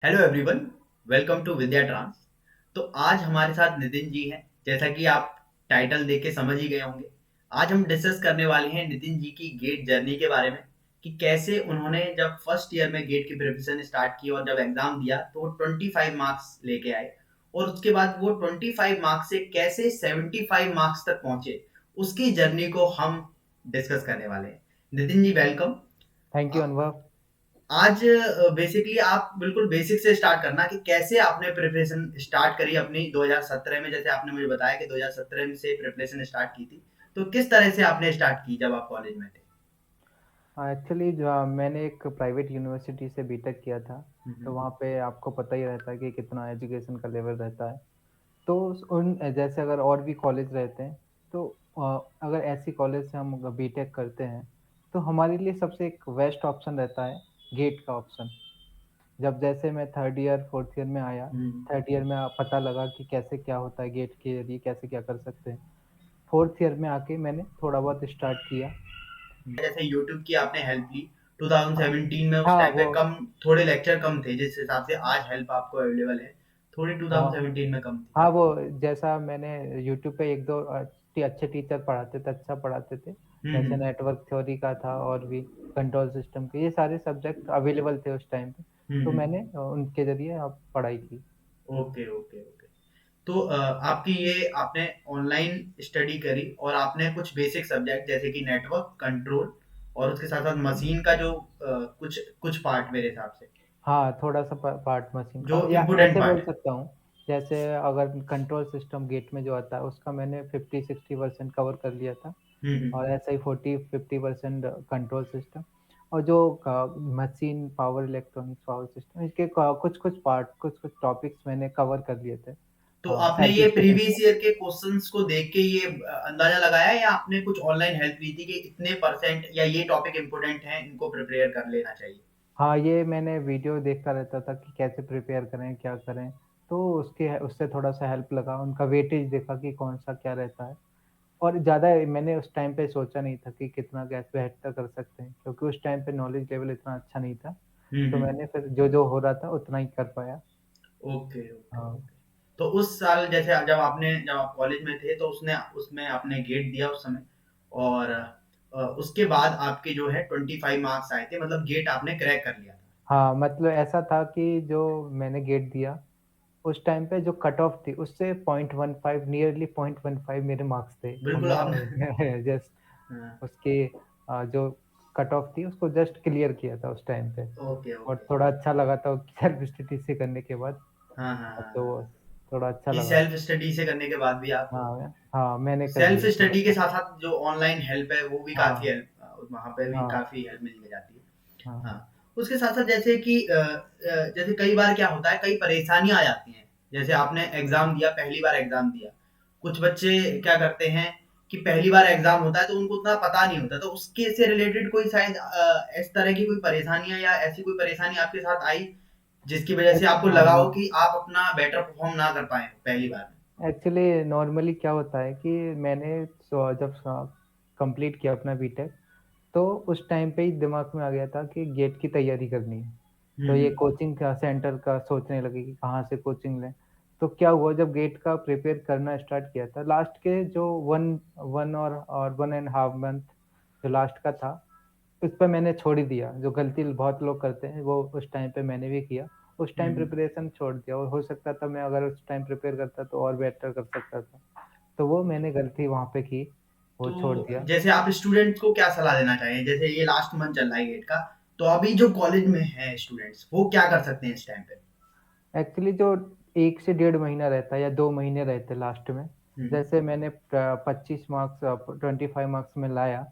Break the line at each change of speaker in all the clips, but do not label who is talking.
Hello everyone, welcome to Vidya trans. तो आज हमारे साथ नितिन जी हैं। जैसा कि आप टाइटल देख के समझ ही गए होंगे। आज हम डिस्कस करने वाले हैं नितिन जी की गेट जर्नी के बारे में कि कैसे उन्होंने जब फर्स्ट ईयर में गेट की प्रिपरेशन स्टार्ट की और जब एग्जाम दिया तो वो 25 मार्क्स लेके आए और उसके बाद वो 25 मार्क्स से कैसे 75 मार्क्स तक पहुंचे, उसकी जर्नी को हम डिस्कस करने वाले हैं। Nitin ji, welcome.
Thank you अनुभव।
आज बेसिकली आप बिल्कुल बेसिक से स्टार्ट करना कि कैसे आपने प्रिपरेशन स्टार्ट करी अपनी 2017 में। जैसे आपने मुझे बताया कि 2017 से प्रिपरेशन स्टार्ट की थी, तो किस तरह से आपने स्टार्ट की जब आप कॉलेज में थे?
एक्चुअली जो मैंने एक प्राइवेट यूनिवर्सिटी से बीटेक किया था, तो
हम्म।
वहाँ पे आपको पता ही रहता है कि कितना एजुकेशन का लेवल रहता है। तो उन जैसे अगर और भी कॉलेज रहते हैं, तो अगर ऐसी कॉलेज से हम बीटेक करते हैं, तो हमारे लिए सबसे एक बेस्ट ऑप्शन रहता है गेट का ऑप्शन। जब जैसे मैं थर्ड ईयर फोर्थ ईयर में आया,
हम्म।
थर्ड ईयर में पता लगा कि कैसे क्या होता है गेट के जरिए, कैसे क्या कर सकते हैं। फोर्थ ईयर में आके मैंने थोड़ा बहुत स्टार्ट किया।
जैसे यूट्यूब की आपने हेल्प ली 2017 में, उस
हाँ
टाइम पे
वो
कम, थोड़े लेक्चर कम थे जिस हिसाब से आज हेल्प आपको अवेलेबल है, थोड़ी
हाँ
2017 में कम थी।
हाँ, वो जैसा मैंने यूट्यूब पे 1-2 अच्छे टीचर पढ़ाते थे, अच्छा पढ़ाते थे। जैसे
हम्म।
नेटवर्क थ्योरी का था और भी कंट्रोल सिस्टम के, ये सारे सब्जेक्ट अवेलेबल थे उस टाइम पे। तो
हम्म।
मैंने उनके ज़रिए पढ़ाई की।
Okay okay okay. तो आपकी ये आपने ऑनलाइन स्टडी करी और आपने कुछ बेसिक सब्जेक्ट जैसे कि नेटवर्क कंट्रोल और उसके साथ साथ मशीन का जो कुछ कुछ पार्ट मेरे हिसाब से
हाँ, थोड़ा-सा पार्ट मशीन
जो
का या
इम्पोर्टेंट
ऐसे
पार्ट
बोल
है।
सकता हूँ, जैसे अगर कंट्रोल सिस्टम गेट में जो आता है, उसका मैंने 50-60% कवर कर लिया था।
हम्म।
और ऐसा ही 40-50% कंट्रोल सिस्टम और जो machine power electronics power system, इसके कुछ-कुछ पार्ट, कुछ-कुछ टॉपिक्स मैंने कवर कर लिए थे
तो आपने
सेल्फ
ये
स्टडी से।
प्रीवियस ईयर के क्वेश्चंस को देख के ये अंदाजा लगाया या आपने कुछ ऑनलाइन हेल्प ली थी कि इतने परसेंट या ये टॉपिक इम्पोर्टेंट है, इनको प्रिपेयर कर लेना चाहिए?
हाँ, ये मैंने वीडियो देखता रहता था कि कैसे प्रिपेयर करें, क्या करें, तो उससे थोड़ा-सा हेल्प लगा, उनका वेटेज देखा कि कौन-सा क्या रहता है। और ज़्यादा मैंने उस टाइम पे सोचा नहीं था कि कितना कैसे बेहतर कर सकते हैं, क्योंकि उस टाइम पे नॉलेज लेवल इतना अच्छा नहीं था। तो
हम्म।
मैंने फिर जो-जो हो रहा था उतना ही कर पाया।
ओके ओके
हाँ।
ओके। तो उस साल जैसे जब आप कॉलेज में थे तो उसने उसमें आपने गेट दिया उस समय, और उसके बाद आपके जो है 25 मार्क्स आए थे, मतलब गेट आपने क्रैक कर लिया था।
हाँ, मतलब ऐसा था कि जो मैंने गेट दिया, उस टाइम पे जो कट ऑफ थी उससे 0.15 नियरली 0.15 मेरे मार्क्स थे और
बिल्कुल आपने
मैं जस्ट
हाँ।
उसके जो कट ऑफ थी उसको जस्ट क्लियर किया था उस टाइम पे।
ओके
और
ओके।
थोड़ा अच्छा लगा था सेल्फ स्टडी से करने के बाद।
हाँ हाँ हाँ हाँ
तो
हाँ।
थोड़ा अच्छा
कि
लगा।
सेल्फ स्टडी से करने के बाद भी आप
हाँ, मैंने कर
सेल्फ
लिया
स्टडी के
थोड़ा-सा।
साथ साथ जो ऑनलाइन हेल्प है वो भी काफी
हाँ,
हेल्प, वहाँ पे भी
हाँ,
काफी हेल्प मिल जाती है।
हाँ।
हाँ, उसके साथ-साथ जैसे कि जैसे कई बार क्या होता है, कई परेशानियाँ आ जाती हैं। जैसे आपने एग्ज़ाम दिया, पहली बार एग्ज़ाम दिया। कुछ बच्चे क्या करते हैं कि पहली बार एग्ज़ाम होता है तो उनको उतना पता नहीं होता। तो उसके से रिलेटेड कोई शायद इस तरह की कोई परेशानियाँ या ऐसी कोई परेशानी आपके साथ आई, जिसकी वज़ह से आपको लगा हो कि आप अपना बेटर परफ़ॉर्म ना कर पाएँ पहली बार में?
एक्चुअली नॉर्मली क्या होता है कि मैंने जब कंप्लीट किया अपना बीटेक, तो उस टाइम पे ही दिमाग में आ गया था कि गेट की तैयारी करनी है।
हुँ,
तो ये
हुँ।
कोचिंग का सेंटर का सोचने लगे कि कहाँ से कोचिंग लें। तो क्या हुआ, जब गेट का प्रिपेयर करना स्टार्ट किया था, लास्ट के जो 1 और 1 एंड हाफ मंथ जो लास्ट का था, उस पे मैंने छोड़ ही दिया। जो गलती बहुत लोग करते हैं वो उस टाइम पे मैंने भी किया। उस
हुँ,
टाइम
हुँ।
प्रिपरेशन छोड़ दिया और हो सकता था मैं अगर उस टाइम प्रिपेयर करता तो और बेटर कर सकता था। तो वो मैंने गलती वहाँ पे की, वो छोड़
तो
दिया।
जैसे आप स्टूडेंट को क्या सलाह देना चाहिए? जैसे ये लास्ट मंथ चल रहा है गेट का, तो अभी जो कॉलेज में हैं स्टूडेंट्स, वो क्या कर सकते हैं इस टाइम पे?
एक्चुअली जो 1 से डेढ़ महीना रहता है या 2 महीने रहते हैं लास्ट में,
हुँ,
जैसे मैंने 25 मार्क्स 25 मार्क्स में लाया,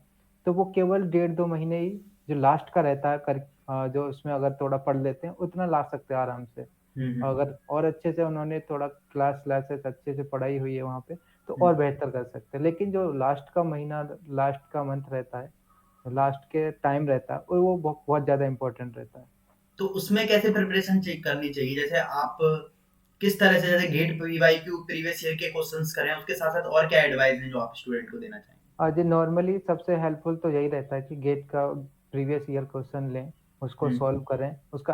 तो वो केवल डेढ़ 2 महीने ही जो लास्ट का रहता है जो उसमें अगर थोड़ा पढ़ लेते हैं, उतना ला सकते हैं आराम से।
हुँ, हुँ,
अगर और अच्छे से उन्होंने थोड़ा क्लासेस अच्छे से पढ़ाई हुई है वहाँ पे, तो
हुँ।
और बेहतर कर सकते हैं। लेकिन जो लास्ट का महीना, लास्ट का मंथ रहता है, लास्ट के टाइम रहता है, वो बहुत ज़्यादा इम्पोर्टेंट रहता है।
तो उसमें कैसे प्रिपरेशन चेक करनी चाहिए? जैसे आप किस तरह से, जैसे गेट पीवाईक्यू प्रीवियस ईयर के क्वेश्चंस करें, उसके साथ-साथ और क्या एडवाइस है जो आप स्टूडेंट को देना चाहेंगे?
जी, नॉर्मली सबसे हेल्पफुल तो यही रहता है कि गेट का प्रीवियस ईयर क्वेश्चन लें, उसको
हुँ,
सॉल्व करें, उसका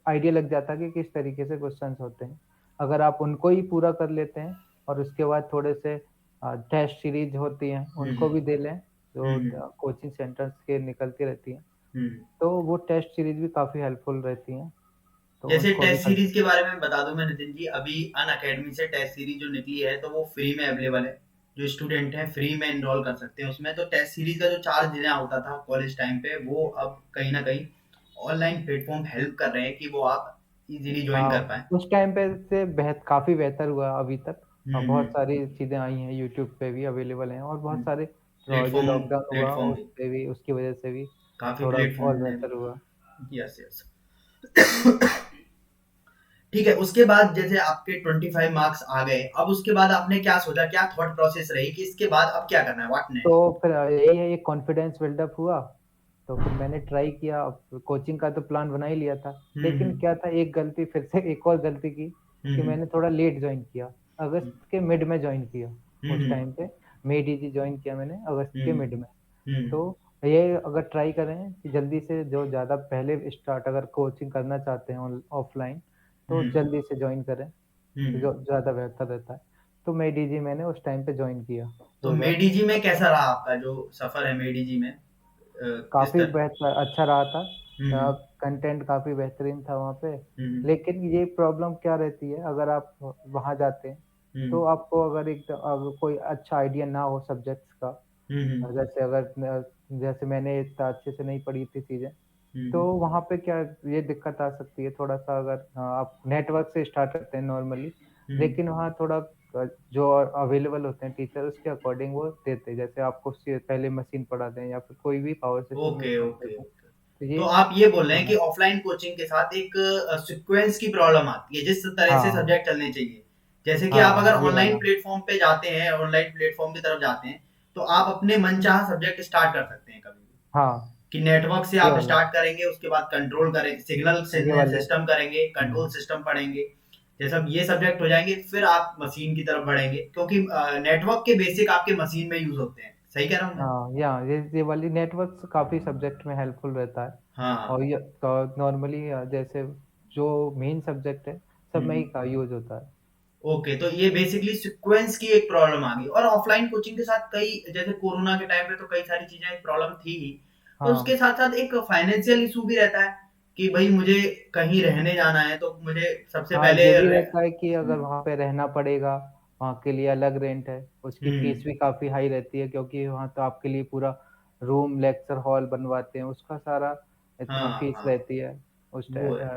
आइडिया लग जाता है कि किस तरीके से क्वेश्चंस होते हैं। अगर आप उनको ही पूरा कर लेते हैं और उसके बाद थोड़े से टेस्ट सीरीज होती हैं,
हुँ,
उनको
हुँ।
भी दे लें,
हुँ,
जो
हुँ।
कोचिंग सेंटर्स के निकलती रहती हैं,
हुँ।
तो वो टेस्ट सीरीज भी काफ़ी हेल्पफुल रहती हैं, तो
जैसे
उनको भी
टेस्ट
कर
सीरीज के बारे में बता दूं मैं नितिन जी, अभी अन अकेडमी से टेस्ट सीरीज जो निकली है तो वो फ्री में अवेलेबल है। जो स्टूडेंट हैं फ्री में एनरोल कर सकते हैं उसमें। तो टेस्ट सीरीज का जो चार्ज देना होता था कॉलेज टाइम पे, वो अब कहीं ना कहीं ऑनलाइन प्लेटफॉर्म हेल्प कर रहे हैं कि वो आप इजीली ज्वाइन कर
हाँ,
पाए।
उस टाइम पे से काफ़ी बेहतर हुआ अभी तक। बहुत
हम्म।
सारी चीज़ें आई हैं, यूट्यूब पे भी अवेलेबल हैं, और बहुत सारे जो
प्लेटफॉर्म
लॉकडाउन हुआ
प्लेटफॉर्म
उस
भी
पे भी, उसकी वजह से भी
काफी
थोड़ा और
प्लेटफॉर्म ने।
बेहतर हुआ।
Yes yes. ठीक है, उसके बाद जैसे आपके 25 मार्क्स आ गए, अब उसके बाद आपने क्या सोचा, क्या थॉट प्रोसेस रही कि इसके बाद अब क्या करना है, व्हाट
तो
नेक्स्ट?
फिर यही है, ये कॉन्फिडेंस बिल्डअप हुआ, तो फिर मैंने ट्राई किया। अब कोचिंग का तो प्लान बना ही लिया था, लेकिन
हम्म।
क्या था, एक गलती फिर से एक और गलती की कि
हम्म।
मैंने थोड़ा लेट जॉइन किया। अगस्त के मिड में जॉइन किया उस
हम्म।
टाइम पे। मई डीजी जॉइन किया मैंने अगस्त के
हम्म।
मिड में।
हम्म।
तो ये अगर ट्राई करें कि जल्दी से, जो ज़्यादा पहले स्टार्ट अगर कोचिंग करना चाहते हैं ऑफलाइन, तो
हम्म।
जल्दी से जॉइन करें, तो
हम्म।
जो ज़्यादा बेहतर रहता है। तो मई डीजी मैंने उस टाइम पे जॉइन किया,
तो
2000।
मेडीजी में कैसा रहा आपका जो सफर है मेडीजी में, किस
काफ़ी
तरह?
बेहतर अच्छा रहा था।
हम्म।
कंटेंट काफ़ी बेहतरीन था वहाँ पे।
हम्म।
लेकिन ये प्रॉब्लम क्या रहती है, अगर आप वहाँ जाते हैं, तो
हम्म।
आपको अगर अगर कोई अच्छा आइडिया ना हो सब्जेक्ट्स का,
हम्म।
जैसे अगर जैसे मैंने इतना अच्छे से नहीं पढ़ी थी चीज़ें, तो
हम्म।
वहाँ पे क्या ये दिक्कत आ सकती है थोड़ा-सा, अगर आप नेटवर्क से स्टार्ट करते हैं नॉर्मली,
हम्म।
लेकिन वहाँ थोड़ा जो अवेलेबल होते हैं टीचर, उसके अकॉर्डिंग वो देते हैं। जैसे आपको उससे पहले मशीन पढ़ा दें या फिर कोई भी पावर सिस्टम यूज़
ओके
करते
ओके
थे।
ओके।
तो
तो
ये
आप ये बोल रहे हैं कि
हाँ,
ऑफलाइन कोचिंग के साथ एक सीक्वेंस की प्रॉब्लम आती है, जिस तरह से
हाँ,
सब्जेक्ट चलने चाहिए। जैसे कि आप
हाँ,
अगर
ये
ऑनलाइन
वाला।
प्लेटफॉर्म पे जाते हैं, ऑनलाइन प्लेटफॉर्म की तरफ जाते हैं, तो आप अपने मनचाहा सब्जेक्ट स्टार्ट कर सकते हैं कभी भी।
हाँ,
कि नेटवर्क से
ये
आप
वाला,
स्टार्ट करेंगे, उसके बाद कंट्रोल करेंगे, सिग्नल
ये वाले।
सिस्टम करेंगे, कंट्रोल
हुँ।
सिस्टम पढ़ेंगे। जैसे ये सब्जेक्ट हो जाएंगे, फिर आप मशीन की तरफ बढ़ेंगे, क्योंकि नेटवर्क के बेसिक आपके मशीन में यूज होते हैं। सही कह रहा हूँ मैं?
हाँ, ये वाली नेटवर्क्स काफ़ी सब्जेक्ट में हेल्पफुल रहता है। और
हाँ।
ये नॉर्मली जैसे जो मेन सब्जेक्ट है, सब में ही
हम्म।
का यूज़ होता है।
ओके, तो ये बेसिकली सीक्वेंस की एक प्रॉब्लम आ गई। और ऑफलाइन कोचिंग के साथ कई, जैसे कोरोना के टाइम पे तो कई सारी चीजें प्रॉब्लम थी ही, तो
हाँ,
उसके साथ साथ एक फाइनेंशियल इशू भी रहता है कि भाई मुझे कहीं रहने जाना है तो मुझे सबसे
हाँ,
पहले
ये भी रहता है कि अगर
हम्म।
वहाँ पे रहना पड़ेगा, वहाँ के लिए अलग रेंट है, उसकी
हम्म।
फ़ीस भी काफ़ी हाई रहती है, क्योंकि वहाँ तो आपके लिए पूरा रूम, लेक्चर हॉल बनवाते हैं, उसका सारा इतना
हाँ
फ़ीस
हाँ,
रहती है।
वो है।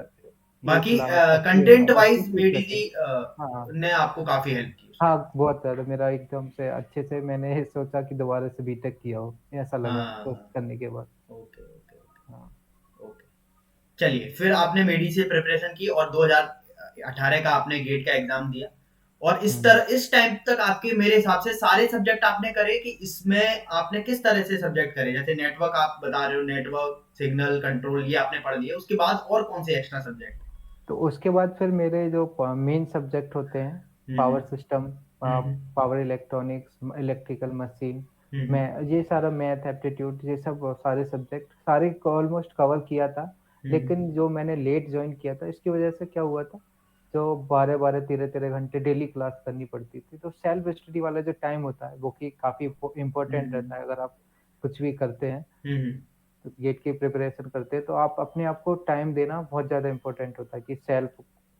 1
बाकी
लाख 80
कंटेंट
हज़ार उसकी
वाइज
फ़ीस रहती है।
मेडीजी
हाँ,
ने आपको काफी हेल्प की उसमें।
हाँ, बहुत ज़्यादा, मेरा एकदम से अच्छे से मैंने सोचा कि दोबारा से बीटेक किया हो, ऐसा लगा कोर्स
हाँ।
करने के बाद।
Okay okay okay.
हाँ।
ओके। चलिए, फिर आपने मेडी से प्रिपरेशन की और 2018 का आपने गेट का एग्जाम दिया। और
हुँ।
इस टाइम तक आपके मेरे हिसाब से सारे सब्जेक्ट आपने करे, कि इसमें आपने किस तरह से सब्जेक्ट करे? जैसे नेटवर्क आप बता रहे हो, नेटवर्क सिग्नल कंट्रोल ये आपने पढ़ लिया, उसके बाद और कौन से एक्स्ट्रा सब्जेक्ट?
तो उसके बाद फिर मेरे जो मेन सब्जेक्ट होते हैं,
हम्म।
पावर सिस्टम,
हम्म।
पावर इलेक्ट्रॉनिक्स, इलेक्ट्रिकल मशीन,
हम्म।
मैं ये सारा मैथ एप्टीट्यूड, ये सब सारे सब्जेक्ट सारे ऑलमोस्ट कवर किया था।
हम्म।
लेकिन जो मैंने लेट ज्वाइन किया था, इसकी वजह से क्या हुआ था, जो 12-12 13-13 घंटे डेली क्लास करनी पड़ती थी, तो सेल्फ स्टडी वाला जो टाइम होता है, वो कि काफ़ी इम्पोर्टेंट
हम्म।
रहता है, अगर आप कुछ भी करते हैं,
हम्म।
तो गेट की प्रिपरेशन करते हैं, तो आप अपने आप को टाइम देना बहुत ज़्यादा इम्पोर्टेंट होता है कि सेल्फ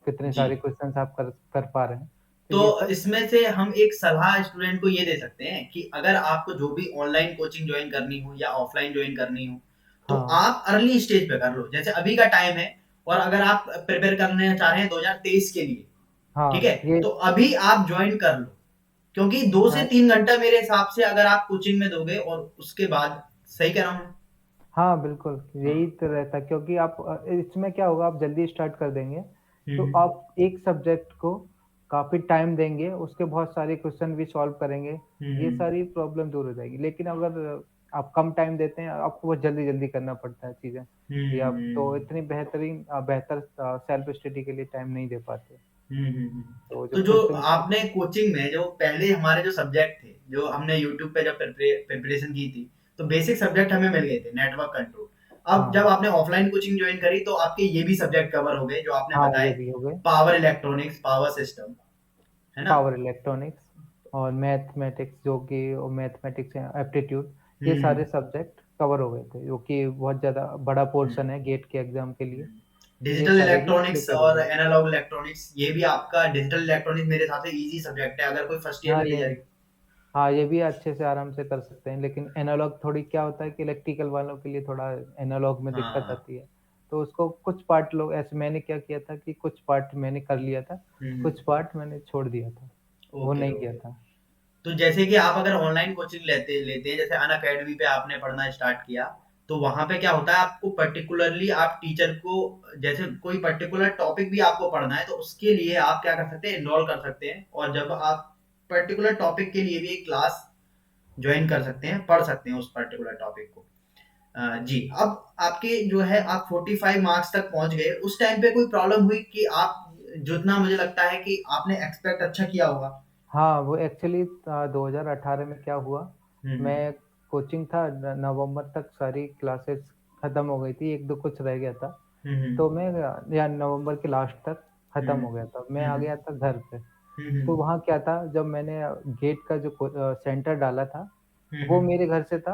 कितने
जी।
सारे क्वेश्चंस आप कर पा रहे हैं। तो
तो
ये सब।
इसमें से हम एक सलाह स्टूडेंट को ये दे सकते हैं कि अगर आपको जो भी ऑनलाइन कोचिंग ज्वाइन करनी हो या ऑफलाइन ज्वाइन करनी हो, तो
हाँ,
आप अर्ली स्टेज पे कर लो, जैसे अभी का टाइम है। और अगर आप प्रिपेयर करने चाह रहे हैं 2023 के लिए, ठीक है,
हाँ, ये
तो अभी आप ज्वाइन कर लो। क्योंकि 2 से 3 घंटा मेरे हिसाब से अगर आप कोचिंग में दोगे और उसके बाद, सही कह रहा हूँ?
हाँ, बिल्कुल,
हाँ।
यही तो रहता है, क्योंकि आप इसमें क्या होगा, आप जल्दी स्टार्ट कर देंगे, तो
हम्म।
आप एक सब्जेक्ट को काफ़ी टाइम देंगे, उसके बहुत सारे क्वेश्चन भी सॉल्व करेंगे, ये
हम्म।
सारी प्रॉब्लम दूर हो जाएगी। लेकिन अगर आप कम टाइम देते हैं, आपको बहुत जल्दी-जल्दी करना पड़ता है चीज़ें, ये आप तो
हम्म।
इतनी बेहतर सेल्फ स्टडी के लिए टाइम नहीं दे पाते।
हम्म।
तो जो
तो जो
क्वेश्चन को।
आपने कोचिंग में, जो पहले हमारे जो सब्जेक्ट थे, जो हमने यूट्यूब पे जब प्रिपरेशन की थी, तो बेसिक सब्जेक्ट हमें मिल गए थे, नेटवर्क कंट्रोल। अब जब
हाँ,
आपने ऑफलाइन कोचिंग ज्वाइन करी तो आपके ये भी सब्जेक्ट कवर हो गए जो आपने
हाँ,
बताए,
ये भी हो गए।
पावर इलेक्ट्रॉनिक्स, पावर सिस्टम, है ना?
पावर इलेक्ट्रॉनिक्स और मैथमेटिक्स, जो कि मैथमेटिक्स एप्टीट्यूड, ये
हम्म
सारे सब्जेक्ट कवर हो गए थे, जो कि बहुत ज़्यादा बड़ा पोर्शन है गेट के एग्जाम के लिए। ये
डिजिटल
सारे भी
इलेक्ट्रॉनिक्स
प्रिपेयर हो
और
गए।
एनालॉग इलेक्ट्रॉनिक्स, ये भी आपका डिजिटल इलेक्ट्रॉनिक्स मेरे हिसाब से इजी सब्जेक्ट है अगर कोई फर्स्ट ईयर
हाँ
में ले
ये
जाएगा।
हाँ, ये भी अच्छे से आराम से कर सकते हैं, लेकिन एनालॉग थोड़ी क्या होता है कि इलेक्ट्रिकल वालों के लिए थोड़ा एनालॉग में दिक्कत
हाँ।
आती है। तो उसको कुछ पार्ट लोग ऐसे, मैंने क्या किया था कि कुछ पार्ट मैंने कर लिया था,
हम्म।
कुछ पार्ट मैंने छोड़ दिया था, वो
ओके
नहीं किया
ओके।
था।
तो जैसे कि आप अगर ऑनलाइन कोचिंग लेते लेते हैं, जैसे अन अकेडमी पे आपने पढ़ना स्टार्ट किया, तो वहां पे क्या होता है, आपको पर्टिकुलरली आप टीचर को, जैसे कोई पर्टिकुलर टॉपिक भी आपको पढ़ना है तो उसके लिए आप क्या कर सकते हैं, एनरोल कर सकते हैं, और जब आप पर्टिकुलर टॉपिक के लिए भी एक क्लास ज्वाइन कर सकते हैं, पढ़ सकते हैं उस पर्टिकुलर टॉपिक को। जी, अब आपके जो है आप 45 मार्क्स तक पहुंच गए, उस टाइम पे कोई प्रॉब्लम हुई कि आप, जितना मुझे लगता है कि आपने एक्सपेक्ट अच्छा किया होगा।
हाँ, वो एक्चुअली 2018 में क्या हुआ,
हम्म
मैं कोचिंग था, नवंबर तक सारी क्लासेस खत्म हो गई थी, एक दो कुछ रह गया था।
हम्म
तो मैं, या नवंबर के लास्ट तक खत्म
हम्म
हो गया था, मैं आ
हम्म
गया था घर पे। तो
हम्म
वहाँ क्या था, जब मैंने गेट का जो सेंटर डाला था, वो
हम्म
मेरे घर से था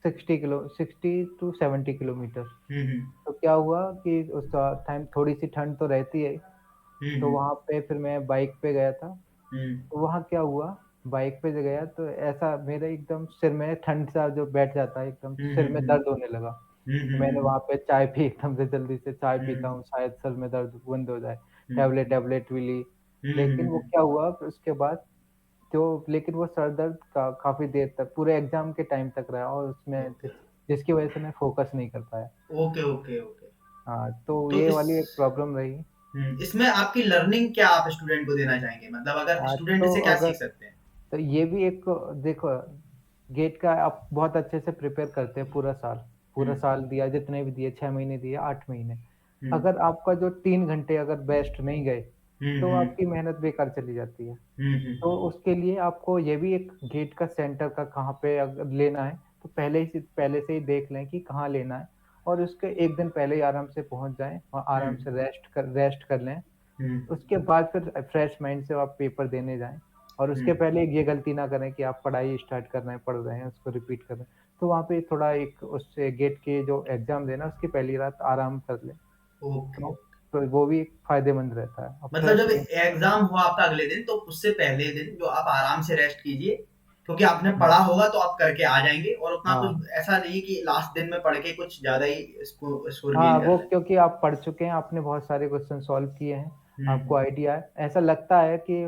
60 टू 70 किलोमीटर।
हम्म
तो क्या हुआ कि उस टाइम थोड़ी सी ठंड तो रहती है, तो
हम्म
वहाँ पे फिर मैं बाइक पे गया था।
हम्म
तो वहाँ क्या हुआ, बाइक पे जो गया तो ऐसा मेरे एकदम सिर में ठंड सा जो बैठ जाता है, एकदम सिर में
हम्म
दर्द होने लगा। तो मैंने
हम्म
वहाँ पे चाय पी, एकदम से जल्दी से चाय पीता
हम्म
हूँ, शायद सर में दर्द बंद हो जाए।
हम्म
टैबलेट टैबलेट भी ली, लेकिन वो
हम्म
क्या हुआ फिर उसके बाद, तो लेकिन वो सर दर्द काफ़ी देर तक, पूरे एग्ज़ाम के टाइम तक रहा, और उसमें
ओके
जिसकी वज़ह से मैं फ़ोकस नहीं कर पाया।
Okay okay okay.
हाँ, तो
तो
ये
इस
वाली एक प्रॉब्लम रही।
इसमें आपकी लर्निंग क्या आप स्टूडेंट को देना चाहेंगे, मतलब अगर स्टूडेंट
तो
इससे क्या
अगर
सीख सकते हैं?
तो ये भी एक, देखो, गेट का आप बहुत अच्छे से प्रिपेयर करते हैं पूरा साल, पूरा
हम्म
साल दिया, जितने भी दिए, 6 महीने दिए, 8 महीने,
हम्म
अगर आपका जो 3 घंटे अगर बेस्ट नहीं गए, तो
हम्म
आपकी मेहनत बेकार चली जाती है। तो
हम्म
उसके लिए आपको ये भी एक गेट का सेंटर का कहाँ पे अगर लेना है, तो पहले से ही देख लें कि कहाँ लेना है, और उसके एक दिन पहले ही आराम से पहुंच जाएं और आराम
हम्म
से रेस्ट कर लें।
हम्म
उसके बाद फिर फ्रेश माइंड से आप पेपर देने जाएँ, और उसके
हम्म
पहले ये गलती ना करें कि आप पढ़ाई स्टार्ट कर रहे हैं, पढ़ रहे हैं, उसको रिपीट कर रहे हैं। तो वहाँ पे थोड़ा एक, उससे गेट के जो एग्ज़ाम देना उसकी पहली रात आराम कर लें,
ओके।
तो वो भी एक फ़ायदेमंद रहता है, और
मतलब
फ्रेश
जब
माइंड।
एग्जाम हुआ आपका अगले दिन, तो उससे पहले दिन जो आप आराम से रेस्ट कीजिए, क्योंकि आपने
हुँ,
पढ़ा होगा तो आप करके आ जाएंगे, और उतना
हाँ।
कुछ ऐसा नहीं कि लास्ट दिन में पढ़ के कुछ ज्यादा ही स्कोर
हाँ,
गेन कर
वो
लें।
क्योंकि आप पढ़ चुके हैं, आपने बहुत सारे क्वेश्चन सॉल्व किए हैं, आपको
हम्म
आइडिया है। ऐसा लगता है कि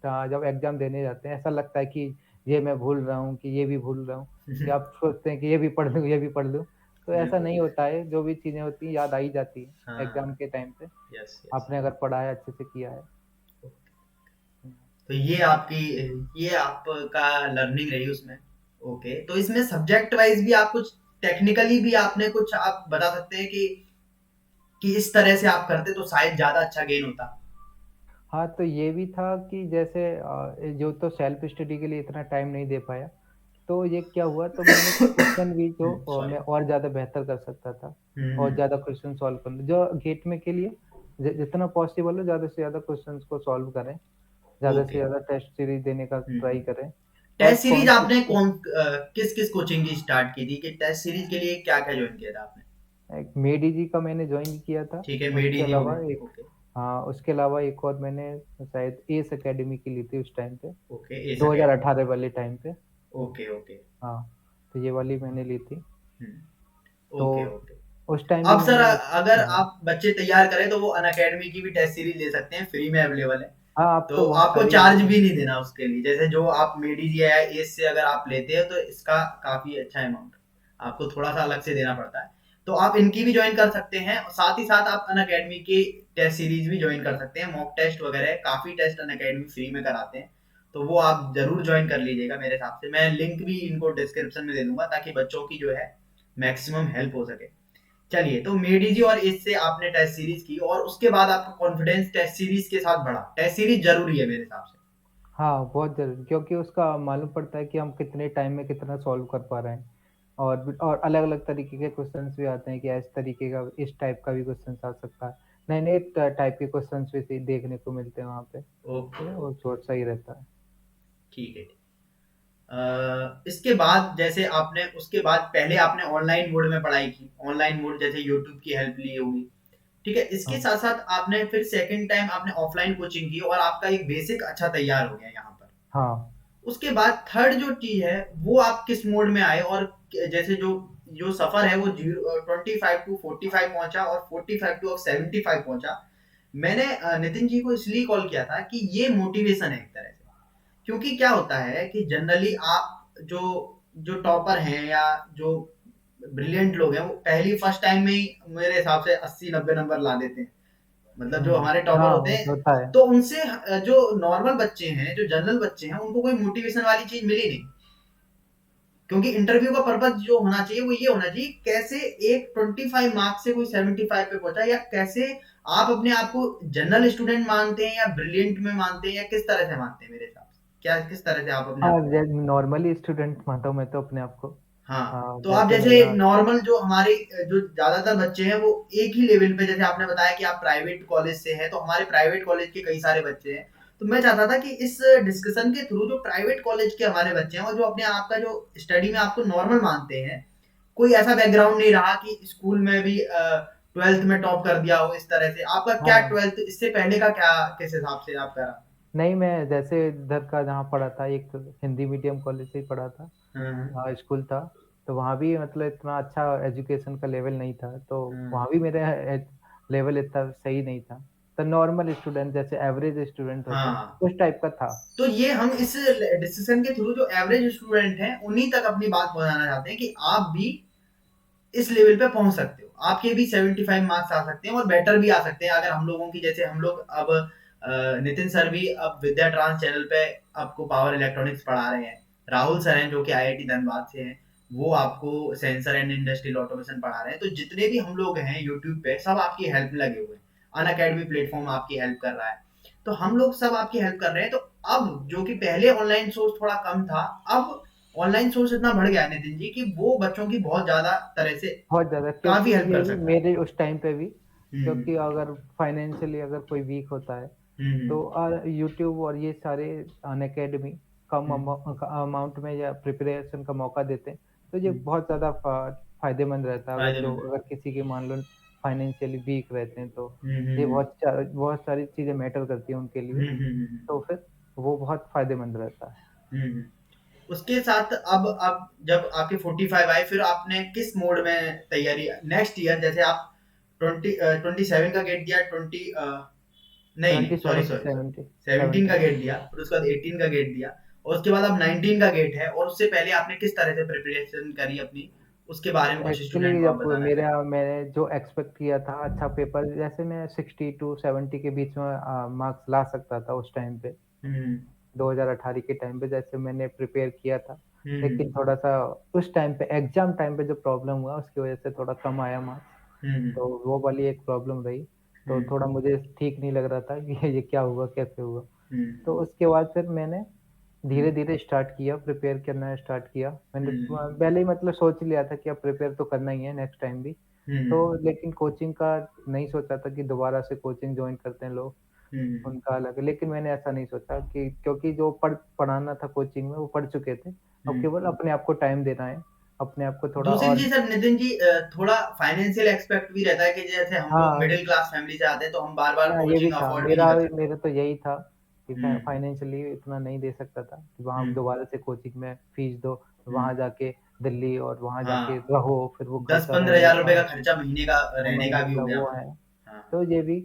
जब एग्ज़ाम देने जाते हैं, ऐसा लगता है कि ये मैं भूल रहा हूँ, कि ये भी भूल रहा हूँ, कि
हम्म,
आप सोचते हैं कि ये भी पढ़ लूँ, ये भी पढ़ लूँ। तो ऐसा
बिल्कुल।
नहीं होता है, जो भी चीज़ें होती हैं याद आ ही जाती हैं एग्ज़ाम
हाँ।
के टाइम पे,
यस यस।
आपने अगर पढ़ा है, अच्छे से किया है। हुँ।
तो ये आपकी, ये आपका लर्निंग रही उसमें। ओके, तो इसमें सब्जेक्ट वाइज भी आप कुछ टेक्निकली भी आपने कुछ आप बता सकते हैं कि इस तरह से आप करते तो शायद ज्यादा अच्छा गेन होता।
हाँ, तो ये भी था कि जैसे जो तो सेल्फ स्टडी के लिए इतना टाइम नहीं दे पाया, तो ये क्या हुआ, तो मैंने क्वेश्चन भी जो
सॉरी।
मैं और ज़्यादा बेहतर कर सकता था, और
हम्म
ज़्यादा क्वेश्चन सॉल्व कर जो गेट में के लिए जितना पॉसिबल हो ज़्यादा से ज़्यादा क्वेश्चंस को सॉल्व करें, ज़्यादा से
ओके।
ज़्यादा टेस्ट सीरीज देने का ट्राई
हम्म।
करें, और
टेस्ट सीरीज आपने
कॉन्सेप्ट
कौन, किस किस कोचिंग की स्टार्ट की थी, कि टेस्ट सीरीज के लिए क्या क्या ज्वाइन किया था आपने?
एक मेडी जी का मैंने जॉइन किया था,
ठीक है,
उसके
मेडी जी हो
अलावा
गए।
एक,
ओके।
हाँ, उसके अलावा एक और मैंने शायद एस अकेडमी की ली थी उस टाइम पे,
ओके, एस अकेडमी।
2018 वाले टाइम पे।
Okay okay.
हाँ, तो ये वाली मैंने ली थी। तो
ओके ओके।
उस टाइम भी
अब सर,
मैंने,
अगर
हाँ,
आप बच्चे तैयार करें तो वो अन अकेडमी की भी टेस्ट सीरीज ले सकते हैं, फ्री में अवेलेबल है।
हाँ, अब
तो
तो बहुत
आपको
सारी आ
चार्ज
गई
भी
हैं।
नहीं देना उसके लिए, जैसे जो आप मेडी जी या एस से अगर आप लेते हैं तो इसका काफी अच्छा अमाउंट आपको थोड़ा सा अलग से देना पड़ता है। तो आप इनकी भी ज्वाइन कर सकते हैं, और साथ ही साथ आप अन अकेडमी की टेस्ट सीरीज भी ज्वाइन कर सकते हैं, मॉक टेस्ट वगैरह काफी टेस्ट अन अकेडमी फ्री में कराते हैं। तो वो आप जरूर ज्वाइन कर लीजिएगा, मेरे हिसाब से मैं लिंक भी इनको डिस्क्रिप्शन में दे दूंगा ताकि बच्चों की जो है मैक्सिमम हेल्प हो सके। चलिए, तो मेडी जी और इससे आपने टेस्ट सीरीज की, और उसके बाद आपका कॉन्फिडेंस टेस्ट सीरीज के साथ बढ़ा। टेस्ट सीरीज जरूरी है मेरे हिसाब से।
हाँ, बहुत ज़रूरी, क्योंकि उसका मालूम पड़ता है कि हम कितने टाइम में कितना सॉल्व कर पा रहे हैं, और अलग-अलग तरीके के क्वेश्चन्स भी आते हैं कि इस तरीके का इस टाइप का भी क्वेश्चन्स आ सकता है। नए-नए टाइप के क्वेश्चन्स भी देखने को मिलते हैं वहाँ पे।
ओके,
तो वो
ओके,
थोड़ा सही रहता है।
ठीक है। इसके बाद जैसे आपने उसके बाद पहले आपने ऑनलाइन मोड में पढ़ाई की, ऑनलाइन मोड जैसे यूट्यूब की हेल्प ली होगी, ठीक है? इसके
हाँ,
साथ-साथ आपने फिर सेकंड टाइम आपने ऑफलाइन कोचिंग की और आपका एक बेसिक अच्छा तैयार हो गया यहाँ पर।
हाँ।
उसके बाद थर्ड जो चीज़ है, वो आप किस मोड में आए और जैसे जो जो सफ़र है वो 25 टू 45 पहुँचा और 45 टू अब 75 पहुँचा। मैंने नितिन जी को इसलिए कॉल किया था कि ये मोटिवेशन है एक तरह से। क्योंकि क्या होता है कि जनरली आप जो जो टॉपर हैं या जो ब्रिलियंट लोग हैं वो पहली फर्स्ट टाइम में ही मेरे हिसाब से 80-90 नंबर ला देते हैं। मतलब जो हमारे टॉपर
हाँ,
होते हैं
होता है।
तो उनसे जो नॉर्मल बच्चे हैं जो जनरल बच्चे हैं उनको कोई मोटिवेशन वाली चीज मिली नहीं। क्योंकि इंटरव्यू का पर्पज जो होना चाहिए वो ये होना चाहिए कैसे एक 25 मार्क्स से कोई 75 पे पहुंचा या कैसे आप अपने आप को जनरल स्टूडेंट मानते हैं या ब्रिलियंट में मानते हैं या किस तरह से मानते हैं मेरे हिसाब से क्या किस तरह से आप अपने
हाँ,
आप को मानते हैं।
नॉर्मली स्टूडेंट मानता हूँ मैं तो अपने आप को।
हाँ, तो आप
जैसे
जैसे
मेरा
नॉर्मल जो हमारे जो ज़्यादातर बच्चे हैं वो एक ही लेवल पे जैसे आपने बताया कि आप प्राइवेट कॉलेज से हैं, तो हमारे प्राइवेट कॉलेज के कई सारे बच्चे हैं। तो मैं चाहता था कि इस डिस्कशन के थ्रू जो प्राइवेट कॉलेज के हमारे बच्चे हैं और जो अपने आप का जो स्टडी में आपको नॉर्मल मानते हैं, कोई ऐसा बैकग्राउंड नहीं रहा कि स्कूल में भी 12th में टॉप कर दिया हो इस तरह से। आपका क्या
हाँ,
12th इससे पहले का क्या किस हिसाब से आपका रहा?
नहीं मैं जैसे इधर का जहाँ पढ़ा था एक हिंदी मीडियम कॉलेज से ही पढ़ा था।
हुँ, हुँ।
स्कूल था, तो वहाँ भी मतलब इतना अच्छा एजुकेशन का लेवल नहीं था, तो
हुँ।
वहाँ भी मेरा लेवल इतना सही नहीं था। तो नॉर्मल स्टूडेंट जैसे एवरेज स्टूडेंट होते हैं,
हाँ।
उस टाइप का था।
तो ये हम इस डिसीजन के थ्रू जो एवरेज स्टूडेंट हैं उन्हीं तक अपनी बात पहुंचाना चाहते हैं कि आप भी इस लेवल पे पहुंच सकते हो आपके भी 75 मार्क्स आ सकते हैं और बेटर भी आ सकते हैं अगर हम लोगों की जैसे हम लोग अब नितिन सर भी अब विद्या ट्रांस चैनल पे आपको पावर इलेक्ट्रॉनिक्स पढ़ा रहे हैं। राहुल सर हैं जो कि आईआईटी धनबाद से हैं, वो आपको सेंसर एंड इंडस्ट्रियल ऑटोमेशन पढ़ा रहे हैं। तो जितने भी हम लोग हैं यूट्यूब पे सब आपकी हेल्प में लगे हुए हैं। अन अकेडमी प्लेटफॉर्म आपकी हेल्प कर रहा है, तो हम लोग सब आपकी हेल्प कर रहे हैं। तो अब जो कि पहले ऑनलाइन सोर्स थोड़ा कम था, अब ऑनलाइन सोर्स इतना बढ़ गया है नितिन जी कि वो बच्चों की बहुत ज्यादा तरह से
बहुत ज़्यादा क्योंकि
काफी हेल्प
ये
कर
भी
सकता है।
मेरे उस टाइम पे भी
हम्म।
क्योंकि अगर फाइनेंशियली अगर कोई वीक होता है,
हम्म।
तो यूट्यूब और ये सारे अनअकैडमी कम
हम्म।
अमाउंट में या प्रिपरेशन का मौका देते हैं, तो ये
हम्म।
बहुत ज़्यादा फ़ायदेमंद रहता है
फायदेमंद है।
अगर किसी के मान लो फाइनेंशियली वीक रहते हैं, तो ये
हम्म।
बहुत सारी चीज़ें मैटर करती हैं उनके लिए,
हम्म।
तो फिर वो बहुत फ़ायदेमंद रहता है।
हम्म। उसके साथ अब जब आपके 45 आए फिर आपने किस मोड में तैयारी नेक्स्ट ईयर जैसे आप 27 का गेट दिया 20 नहीं नहीं
27
सॉरी
टू
सॉरी सॉरी
70
17 का
70
गेट दिया फिर उसके बाद 18 का गेट दिया और उसके बाद अब 19 का गेट है और उससे पहले आपने किस तरह से प्रिपरेशन करी अपनी उसके बारे में कुछ स्टूडेंट
एक्चुअली
को आप
जब
बताना चाहें।
मैंने जो एक्सपेक्ट किया था अच्छा पेपर जैसे मैं 60 टू 70 के बीच में मार्क्स ला सकता था उस टाइम पे
हम्म।
2018 के टाइम पे जैसे मैंने प्रिपेयर किया था। लेकिन
हम्म।
थोड़ा-सा उस टाइम पे एग्ज़ाम टाइम पे जो प्रॉब्लम हुआ उसकी वज़ह से थोड़ा कम आया मार्क्स,
हम्म।
तो वो वाली एक प्रॉब्लम रही। तो
हम्म।
थोड़ा मुझे ठीक नहीं लग रहा था कि ये क्या हुआ, कैसे हुआ? तो
हम्म।
उसके बाद फिर मैंने
हम्म।
धीरे-धीरे स्टार्ट किया, प्रिपेयर करना स्टार्ट किया। मैंने
हम्म।
पहले ही मतलब सोच लिया था कि अब प्रिपेयर तो करना ही है नेक्स्ट टाइम भी। तो
हम्म।
लेकिन कोचिंग का नहीं सोचा था कि दोबारा से कोचिंग जॉइन करते हैं लोग,
हम्म।
उनका अलग है। लेकिन मैंने ऐसा नहीं सोचा कि क्योंकि जो पढ़ाना था कोचिंग में वो पढ़ चुके थे। अब
हम्म।
केवल अपने आप को टाइम देना है, अपने आप को थोड़ा
दूसरी
और
चीज सर नितिन जी थोड़ा फाइनेंशियल एक्सपेक्ट भी रहता है कि जैसे हम लोग
हाँ,
मिडिल क्लास फैमिली से आते हैं तो हम बार बार
हाँ, ये भी
कोचिंग
था।
अफोर्ड भी नहीं
मेरा
कर सकते।
मेरा तो यही था कि
हम्म।
फाइनेंशियली इतना नहीं दे सकता था कि वहाँ
हम्म।
दोबारा से कोचिंग में फीस दो,
हम्म।
वहाँ जाके दिल्ली और वहाँ जाके
हाँ,
रहो, फिर वो
दस
खर्चा
पंद्रह
रहने
हजार रुपए
का,
का खर्चा महीने का रहने का
महीने
भी हो
का
गया
वो
हमारा।
है।
हाँ।
तो ये भी